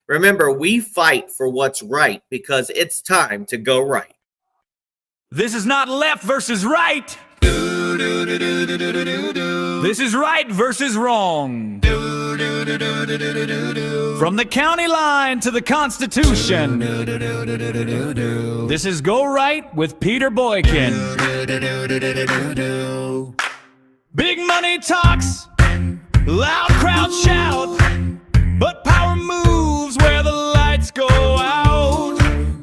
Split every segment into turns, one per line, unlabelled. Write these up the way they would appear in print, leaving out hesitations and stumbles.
Remember, we fight for what's right because it's time to go right.
This is not left versus right. This is right versus wrong. From the county line to the Constitution. This is Go Right with Peter Boykin. Big money talks, loud crowds shout, but power moves where the lights go out.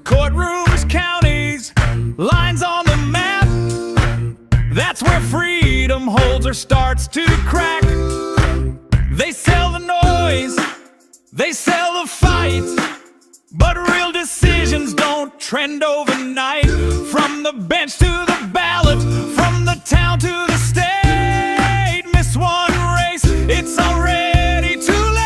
Courtrooms, counties, lines on the map. That's where freedom holds or starts to crack. They sell the noise, they sell the fight, but real decisions don't trend overnight. From the bench to the ballot, from the town to the state, miss one race, it's already too late.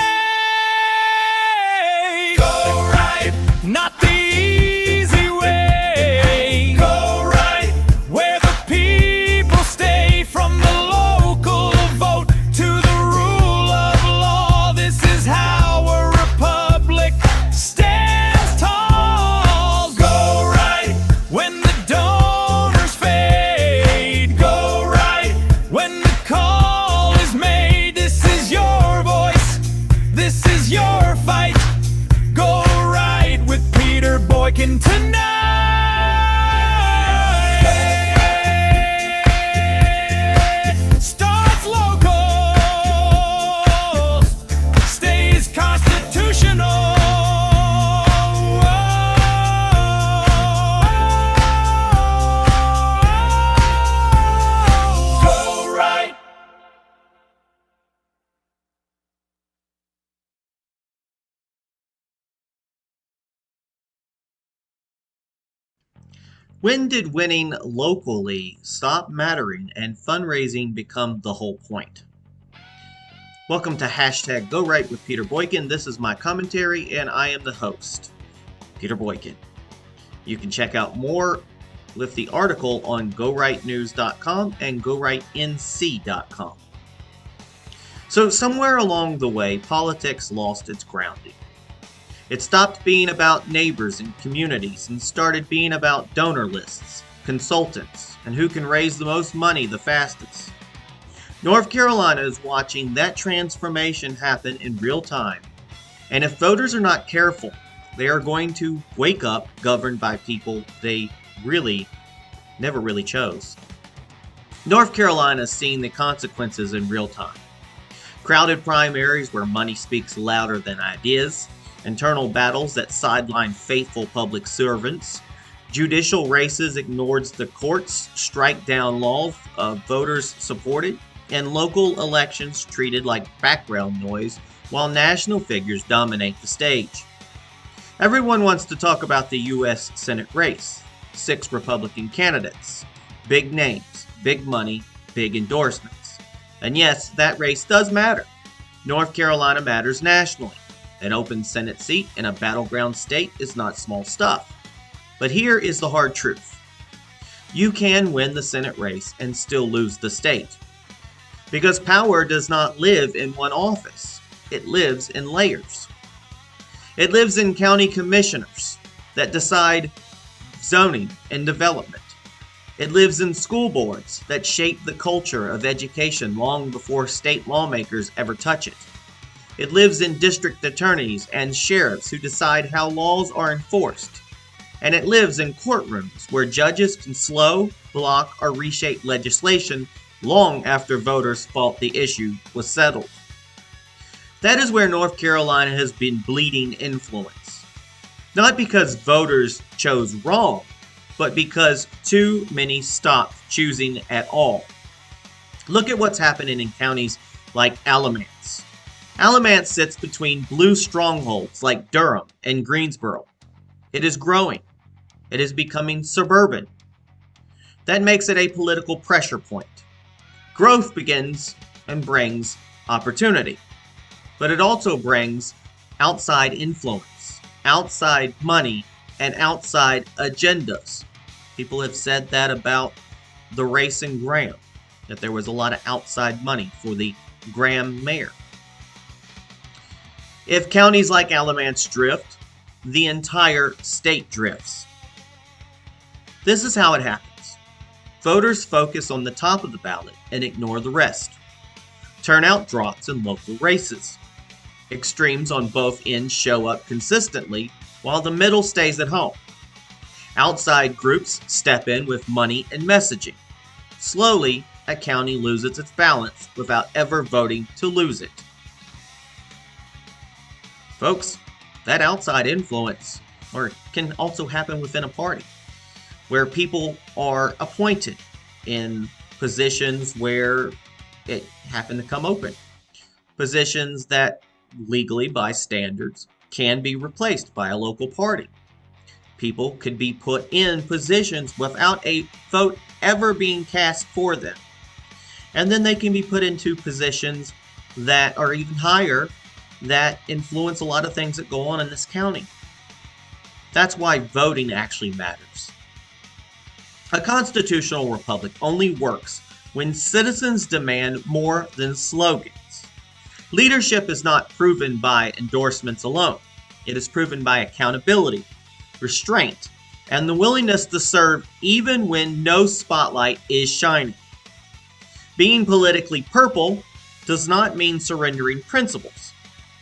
Go right, not the easy way. Go right, where the people stay. From the local vote to the rule of law, this is how a republic stands tall. Go right, when the donors fade. Go right, when the call is made. This is your voice, this is your fight. Go right with Peter Boykin tonight. Starts local, stays constitutional. Go right.
When did winning locally stop mattering and fundraising become the whole point? Welcome to hashtag Go Right with Peter Boykin. This is my commentary and I am the host, Peter Boykin. You can check out more with the article on GoRightNews.com and GoRightNC.com. So somewhere along the way, politics lost its grounding. It stopped being about neighbors and communities and started being about donor lists, consultants, and who can raise the most money the fastest. North Carolina is watching that transformation happen in real time, and if voters are not careful, they are going to wake up governed by people they never really chose. North Carolina is seeing the consequences in real time. Crowded primaries where money speaks louder than ideas, internal battles that sideline faithful public servants, judicial races ignored the courts, strike down laws voters supported, and local elections treated like background noise while national figures dominate the stage. Everyone wants to talk about the U.S. Senate race. 6 Republican candidates, big names, big money, big endorsements. And yes, that race does matter. North Carolina matters nationally. An open Senate seat in a battleground state is not small stuff. But here is the hard truth. You can win the Senate race and still lose the state. Because power does not live in one office. It lives in layers. It lives in county commissioners that decide zoning and development. It lives in school boards that shape the culture of education long before state lawmakers ever touch it. It lives in district attorneys and sheriffs who decide how laws are enforced. And it lives in courtrooms where judges can slow, block, or reshape legislation long after voters thought the issue was settled. That is where North Carolina has been bleeding influence. Not because voters chose wrong, but because too many stopped choosing at all. Look at what's happening in counties like Alamance. Alamance sits between blue strongholds like Durham and Greensboro. It is growing. It is becoming suburban. That makes it a political pressure point. Growth begins and brings opportunity. But it also brings outside influence, outside money, and outside agendas. People have said that about the race in Graham, that there was a lot of outside money for the Graham mayor. If counties like Alamance drift, the entire state drifts. This is how it happens. Voters focus on the top of the ballot and ignore the rest. Turnout drops in local races. Extremes on both ends show up consistently, while the middle stays at home. Outside groups step in with money and messaging. Slowly, a county loses its balance without ever voting to lose it. Folks, that outside influence can also happen within a party, where people are appointed in positions where it happened to come open. Positions that legally, by standards, can be replaced by a local party. People could be put in positions without a vote ever being cast for them. And then they can be put into positions that are even higher that influence a lot of things that go on in this county. That's why voting actually matters. A constitutional republic only works when citizens demand more than slogans. Leadership is not proven by endorsements alone. It is proven by accountability, restraint, and the willingness to serve even when no spotlight is shining. Being politically purple does not mean surrendering principles.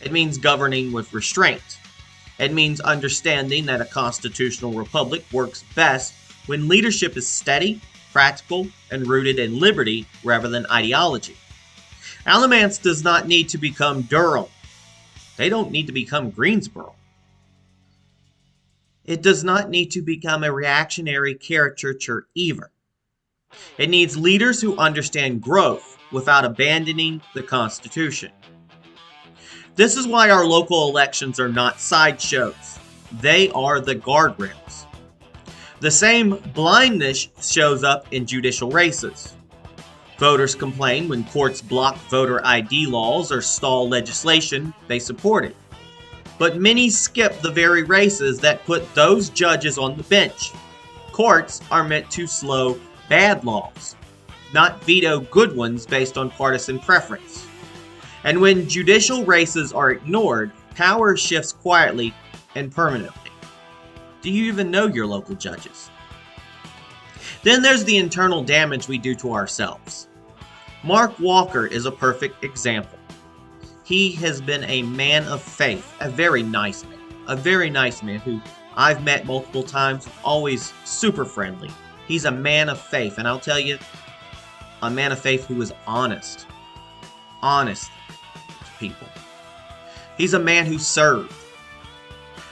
It means governing with restraint. It means understanding that a constitutional republic works best when leadership is steady, practical, and rooted in liberty rather than ideology. Alamance does not need to become Durham. They don't need to become Greensboro. It does not need to become a reactionary caricature either. It needs leaders who understand growth without abandoning the Constitution. This is why our local elections are not sideshows. They are the guardrails. The same blindness shows up in judicial races. Voters complain when courts block voter ID laws or stall legislation they supported. But many skip the very races that put those judges on the bench. Courts are meant to slow bad laws, not veto good ones based on partisan preference. And when judicial races are ignored, power shifts quietly and permanently. Do you even know your local judges? Then there's the internal damage we do to ourselves. Mark Walker is a perfect example. He has been a man of faith, a very nice man who I've met multiple times, always super friendly. He's a man of faith, and I'll tell you, a man of faith who is honest to people. He's a man who served.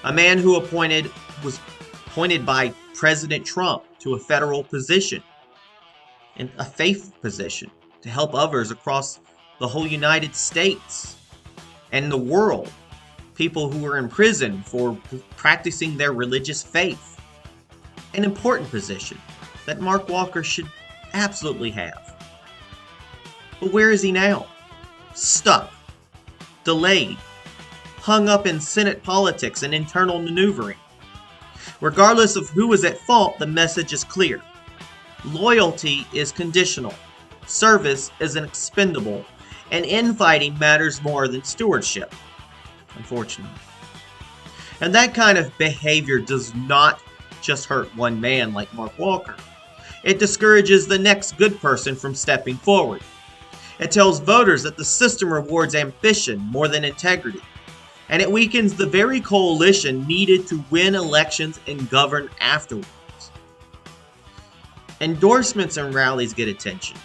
A man who was appointed by President Trump to a federal position, and a faith position, to help others across the whole United States and the world. People who are in prison for practicing their religious faith. An important position that Mark Walker should absolutely have. But where is he now? Stuck, delayed, hung up in Senate politics and internal maneuvering. Regardless of who is at fault, the message is clear. Loyalty is conditional. Service is expendable. And infighting matters more than stewardship, unfortunately. And that kind of behavior does not just hurt one man like Mark Walker. It discourages the next good person from stepping forward. It tells voters that the system rewards ambition more than integrity. And it weakens the very coalition needed to win elections and govern afterwards. Endorsements and rallies get attention.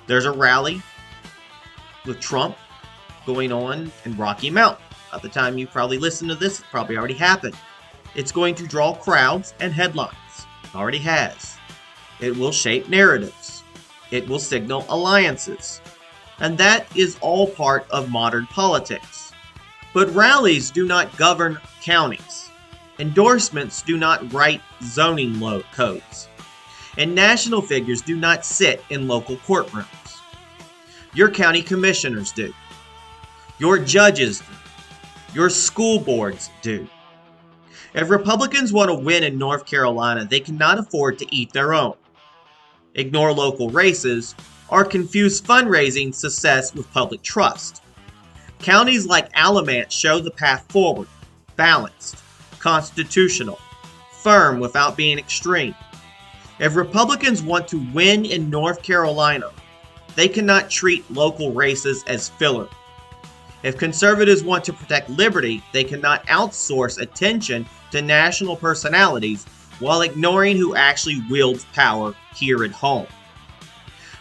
There's a rally with Trump going on in Rocky Mountain. By the time you probably listen to this, it probably already happened. It's going to draw crowds and headlines. It already has. It will shape narratives. It will signal alliances. And that is all part of modern politics. But rallies do not govern counties. Endorsements do not write zoning codes. And national figures do not sit in local courtrooms. Your county commissioners do. Your judges do. Your school boards do. If Republicans want to win in North Carolina, they cannot afford to eat their own, ignore local races, or confuse fundraising success with public trust. Counties like Alamance show the path forward, balanced, constitutional, firm without being extreme. If Republicans want to win in North Carolina, they cannot treat local races as filler. If conservatives want to protect liberty, they cannot outsource attention to national personalities while ignoring who actually wields power here at home.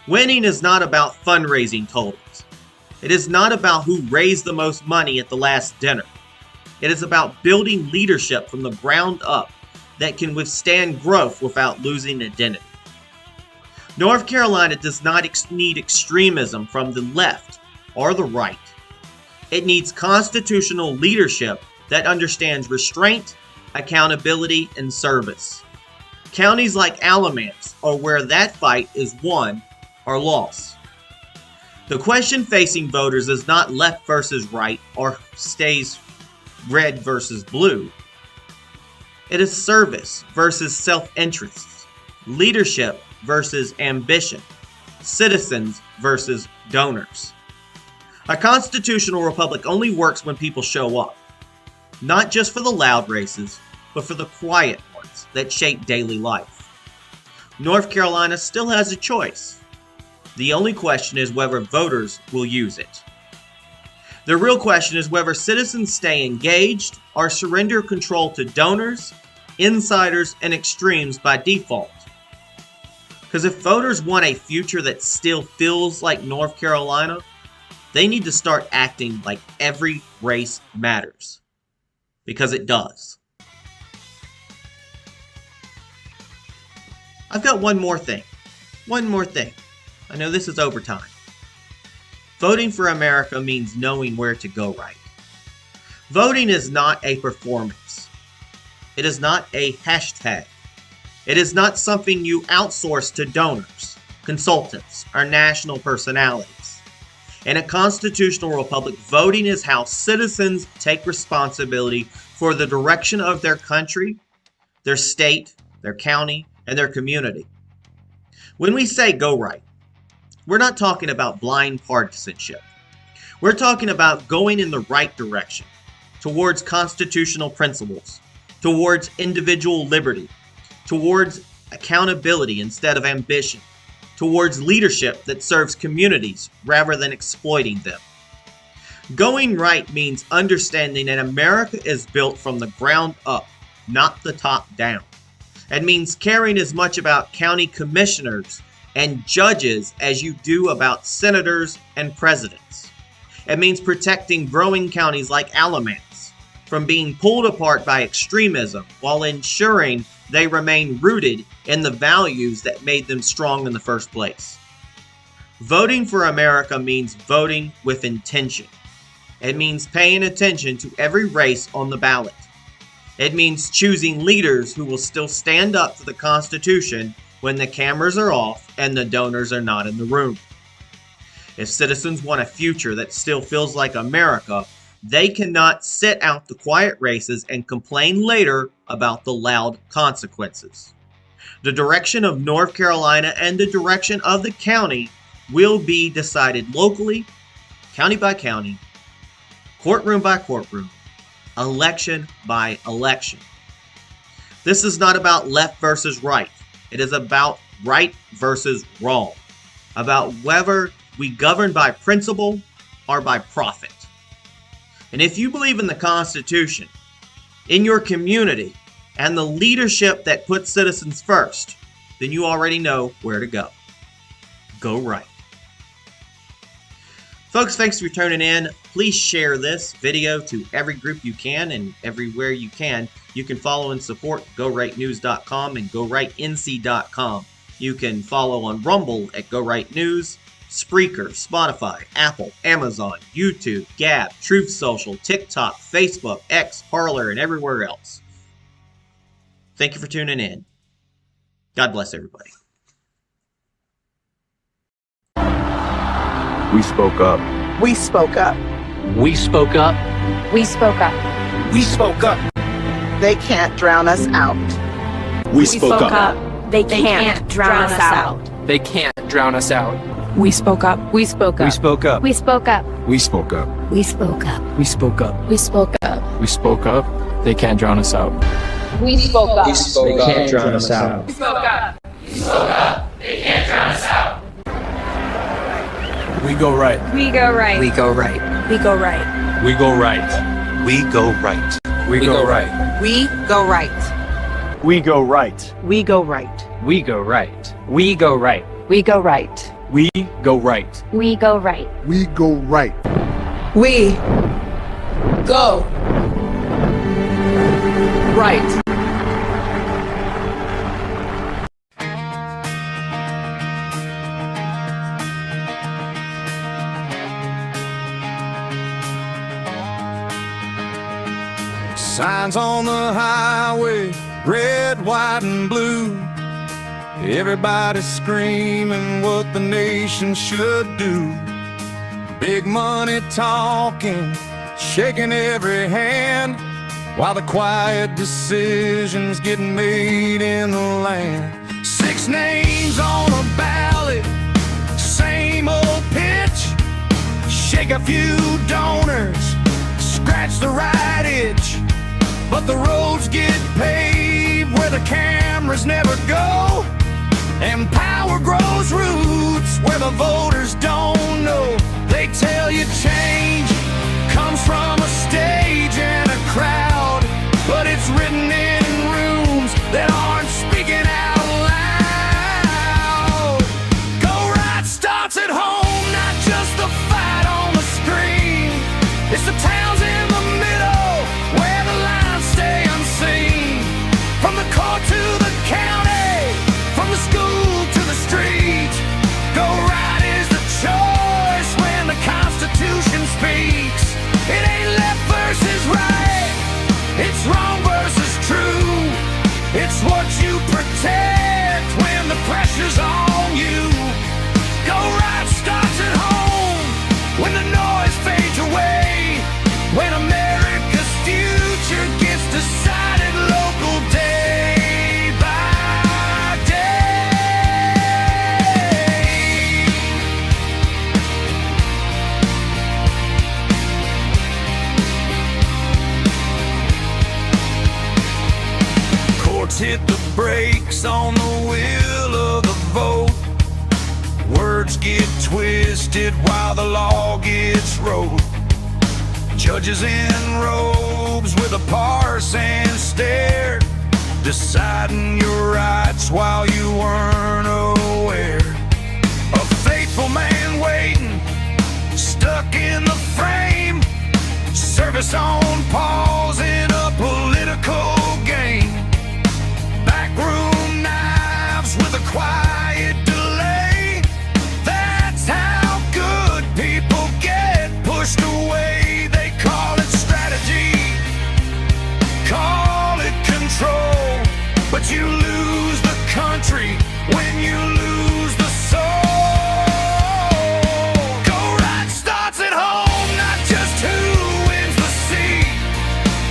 Winning is not about fundraising totals. It is not about who raised the most money at the last dinner. It is about building leadership from the ground up that can withstand growth without losing identity. North Carolina does not need extremism from the left or the right. It needs constitutional leadership that understands restraint, accountability, and service. Counties like Alamance are where that fight is won or lost. The question facing voters is not left versus right or stays red versus blue. It is service versus self-interest, leadership versus ambition, citizens versus donors. A constitutional republic only works when people show up, not just for the loud races, but for the quiet ones that shape daily life. North Carolina still has a choice. The only question is whether voters will use it. The real question is whether citizens stay engaged or surrender control to donors, insiders, and extremes by default. Because if voters want a future that still feels like North Carolina, they need to start acting like every race matters. Because it does. I've got one more thing. One more thing. I know this is overtime. Voting for America means knowing where to go right. Voting is not a performance. It is not a hashtag. It is not something you outsource to donors, consultants, or national personalities. In a constitutional republic, voting is how citizens take responsibility for the direction of their country, their state, their county, and their community. When we say go right, we're not talking about blind partisanship. We're talking about going in the right direction, towards constitutional principles, towards individual liberty, towards accountability instead of ambition, towards leadership that serves communities rather than exploiting them. Going right means understanding that America is built from the ground up, not the top down. It means caring as much about county commissioners and judges as you do about senators and presidents. It means protecting growing counties like Alamance from being pulled apart by extremism while ensuring they remain rooted in the values that made them strong in the first place. Voting for America means voting with intention. It means paying attention to every race on the ballot. It means choosing leaders who will still stand up for the Constitution when the cameras are off and the donors are not in the room. If citizens want a future that still feels like America, they cannot sit out the quiet races and complain later about the loud consequences. The direction of North Carolina and the direction of the county will be decided locally, county by county, courtroom by courtroom, election by election. This is not about left versus right. It is about right versus wrong, about whether we govern by principle or by profit. And if you believe in the Constitution, in your community, and the leadership that puts citizens first, then you already know where to go. Go right. Folks, thanks for tuning in. Please share this video to every group you can and everywhere you can. You can follow and support GoRightNews.com and GoRightNC.com. You can follow on Rumble at GoRightNews, Spreaker, Spotify, Apple, Amazon, YouTube, Gab, Truth Social, TikTok, Facebook, X, Parler, and everywhere else. Thank you for tuning in. God bless everybody.
We spoke up.
We spoke up.
We spoke up.
We spoke up.
We spoke up.
They can't drown us out.
We spoke up.
They can't drown us out.
They can't drown us out.
We spoke up.
We spoke up.
We spoke up.
We spoke up.
We spoke up.
We spoke up.
We spoke up.
We spoke up.
We spoke up. They can't drown us out.
We spoke up.
They can't drown us out.
We spoke up.
We spoke up. They can't drown us out. We go right.
We go right.
We go right.
We go right.
We go right.
We go right.
We go right.
We go right.
We go right.
We go right.
We go right. We go right.
We go right.
We go right.
We go right.
We go right.
We go right.
Signs on the highway, red, white, and blue. Everybody's screaming what the nation should do. Big money talking, shaking every hand, while the quiet decisions getting made in the land. 6 names on a ballot, same old pitch. Shake a few donors, scratch the right itch. But the roads get paved where the cameras never go, and power grows roots where the voters don't know. They tell you change comes from a stage and a crowd, but it's written in rooms that aren't speaking out loud. Go right starts at home, not just the fight on the screen. It's the towns in the middle where the lines stay unseen. From the court to the county, from the school to the street. Go right is the choice when the Constitution speaks. It ain't left versus right, it's wrong versus true. It's what you protect when the pressure's on you. Go right starts at home, when the noise fades away, when America's future gets decided local day by day. Courts hit the brakes on the wheel of the vote. Words get twisted while the law gets wrote. Judges in robes with a parse and stare, deciding your rights while you weren't aware. A faithful man waiting, stuck in the frame. Service on pause in a political game. Backroom knives with a quiet delay. That's how good people get pushed away. They call it strategy, call it control, but you lose the country when you lose the soul. Go right starts at home, not just who wins the seat.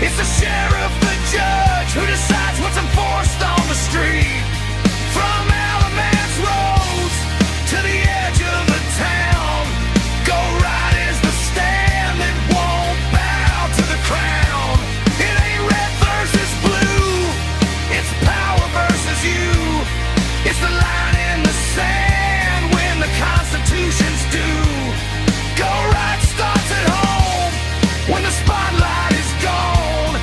It's the sheriff, the judge, who decides what's enforced on the street. From Alamance roads to the edge of the town, go right is the stand that won't bow to the crown. It ain't red versus blue, it's power versus you. It's the line in the sand when the Constitution's due. Go right starts at home, when the spotlight is gone,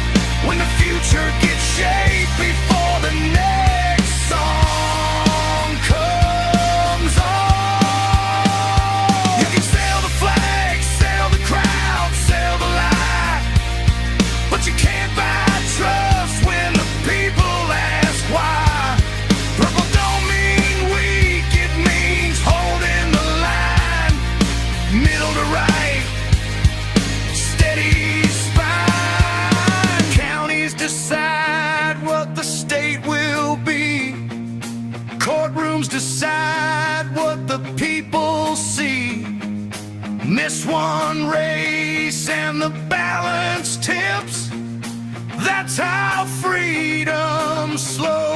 when the future gets shaped before the next song comes on. You can sell the flag, sell the crowd, sell the lie, but you can't buy trust when the people ask why. Purple don't mean weak, it means holding the line. Middle to right, steady spine. Counties decide what the state will be. Courtrooms decide what the people see. Miss one race and the balance tips. That's how freedom slows